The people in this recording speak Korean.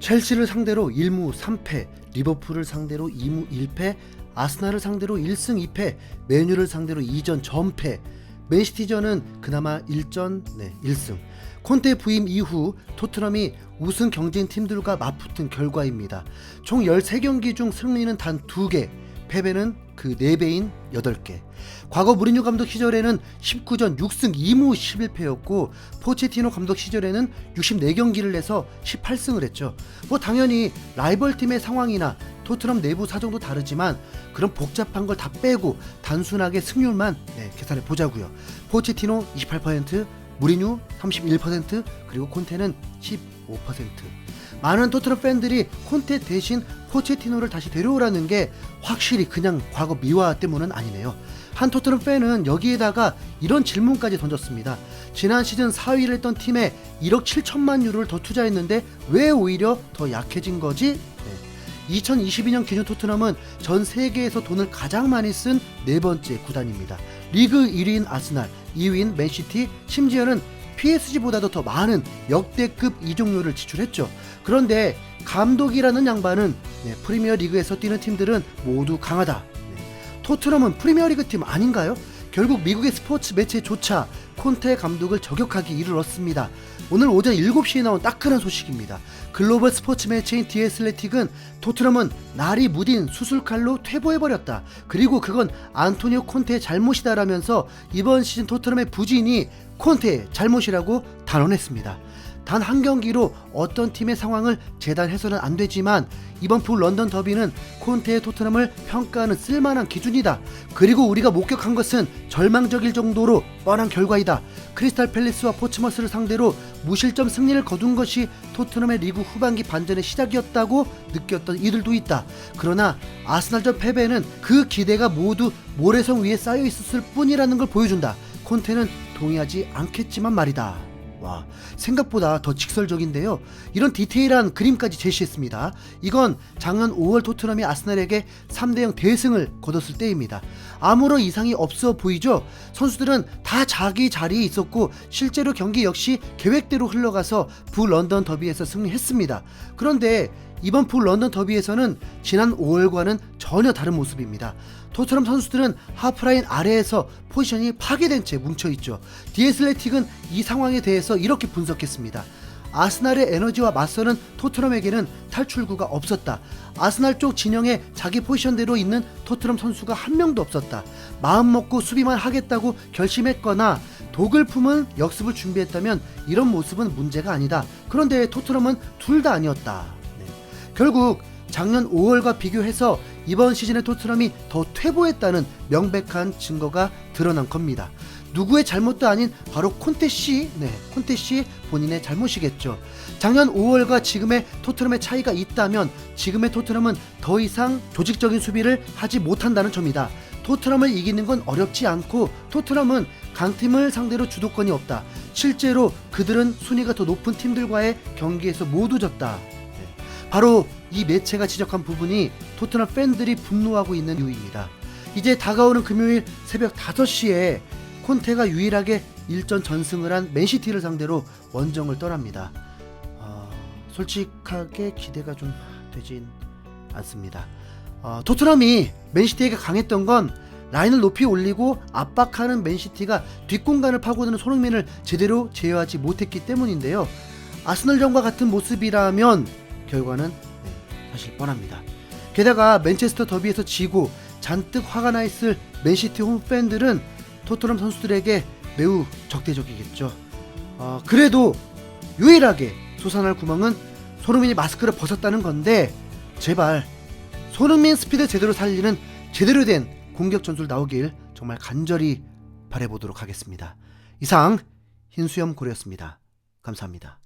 첼시를 상대로 1무 3패, 리버풀을 상대로 2무 1패, 아스날을 상대로 1승 2패, 맨유를 상대로 2전 전패, 맨시티전은 그나마 1전 1승. 콘테 부임 이후 토트넘이 우승 경쟁 팀들과 맞붙은 결과입니다. 총 13경기 중 승리는 단 2개, 패배는 그 4배인 8개. 과거 무리뉴 감독 시절에는 19전 6승 2무 11패였고 포체티노 감독 시절에는 64경기를 내서 18승을 했죠. 당연히 라이벌 팀의 상황이나 토트넘 내부 사정도 다르지만 그런 복잡한 걸 다 빼고 단순하게 승률만 계산해 보자고요. 포체티노 28%, 무리뉴 31%, 그리고 콘테는 15%. 많은 토트넘 팬들이 콘테 대신 포체티노를 다시 데려오라는 게 확실히 그냥 과거 미화 때문은 아니네요. 한 토트넘 팬은 여기에다가 이런 질문까지 던졌습니다. 지난 시즌 4위를 했던 팀에 1억 7천만 유로를 더 투자했는데 왜 오히려 더 약해진 거지? 2022년 기준 토트넘은 전 세계에서 돈을 가장 많이 쓴 4번째 구단입니다. 리그 1위인 아스날, 2위인 맨시티, 심지어는 PSG보다도 더 많은 역대급 이적료를 지출했죠. 그런데 감독이라는 양반은 프리미어 리그에서 뛰는 팀들은 모두 강하다. 토트넘은 프리미어 리그 팀 아닌가요? 결국 미국의 스포츠 매체조차 콘테 감독을 저격하기 이르렀습니다. 오늘 오전 7시에 나온 따끈한 소식입니다. 글로벌 스포츠 매체인 디 애슬레틱은 토트넘은 날이 무딘 수술칼로 퇴보해버렸다. 그리고 그건 안토니오 콘테의 잘못이다라면서 이번 시즌 토트넘의 부진이 콘테의 잘못이라고 단언했습니다. 단 한 경기로 어떤 팀의 상황을 재단해서는 안 되지만 이번 북런던 더비는 콘테의 토트넘을 평가하는 쓸만한 기준이다. 그리고 우리가 목격한 것은 절망적일 정도로 뻔한 결과이다. 크리스탈 팰리스와 포츠머스를 상대로 무실점 승리를 거둔 것이 토트넘의 리그 후반기 반전의 시작이었다고 느꼈던 이들도 있다. 그러나 아스날전 패배는 그 기대가 모두 모래성 위에 쌓여 있었을 뿐이라는 걸 보여준다. 콘테는 동의하지 않겠지만 말이다. 와, 생각보다 더 직설적인데요. 이런 디테일한 그림까지 제시했습니다. 이건 작년 5월 토트넘이 아스날에게 3대0 대승을 거뒀을 때입니다. 아무런 이상이 없어 보이죠? 선수들은 다 자기 자리에 있었고 실제로 경기 역시 계획대로 흘러가서 북런던 더비에서 승리했습니다. 그런데 이번 북런던 더비에서는 지난 5월과는 전혀 다른 모습입니다. 토트넘 선수들은 하프라인 아래에서 포지션이 파괴된 채 뭉쳐있죠. 디 애슬레틱은 이 상황에 대해서 이렇게 분석했습니다. 아스날의 에너지와 맞서는 토트넘에게는 탈출구가 없었다. 아스날 쪽 진영에 자기 포지션대로 있는 토트넘 선수가 한 명도 없었다. 마음먹고 수비만 하겠다고 결심했거나 독을 품은 역습을 준비했다면 이런 모습은 문제가 아니다. 그런데 토트넘은 둘 다 아니었다. 결국 작년 5월과 비교해서 이번 시즌에 토트넘이 더 퇴보했다는 명백한 증거가 드러난 겁니다. 누구의 잘못도 아닌 바로 콘테씨, 콘테씨 본인의 잘못이겠죠. 작년 5월과 지금의 토트넘의 차이가 있다면 지금의 토트넘은 더 이상 조직적인 수비를 하지 못한다는 점이다. 토트넘을 이기는 건 어렵지 않고 토트넘은 강팀을 상대로 주도권이 없다. 실제로 그들은 순위가 더 높은 팀들과의 경기에서 모두 졌다. 바로 이 매체가 지적한 부분이 토트넘 팬들이 분노하고 있는 이유입니다. 이제 다가오는 금요일 새벽 5시에 콘테가 유일하게 1전 전승을 한 맨시티를 상대로 원정을 떠납니다. 솔직하게 기대가 좀 되진 않습니다. 토트넘이 맨시티에게 강했던 건 라인을 높이 올리고 압박하는 맨시티가 뒷공간을 파고드는 손흥민을 제대로 제어하지 못했기 때문인데요. 아스널전과 같은 모습이라면 결과는 사실 뻔합니다. 게다가 맨체스터 더비에서 지고 잔뜩 화가 나 있을 맨시티 홈팬들은 토트넘 선수들에게 매우 적대적이겠죠. 그래도 유일하게 솟아날 구멍은 손흥민이 마스크를 벗었다는 건데 제발 손흥민 스피드 제대로 살리는 제대로 된 공격 전술 나오길 정말 간절히 바라보도록 하겠습니다. 이상 흰수염 고래였습니다. 감사합니다.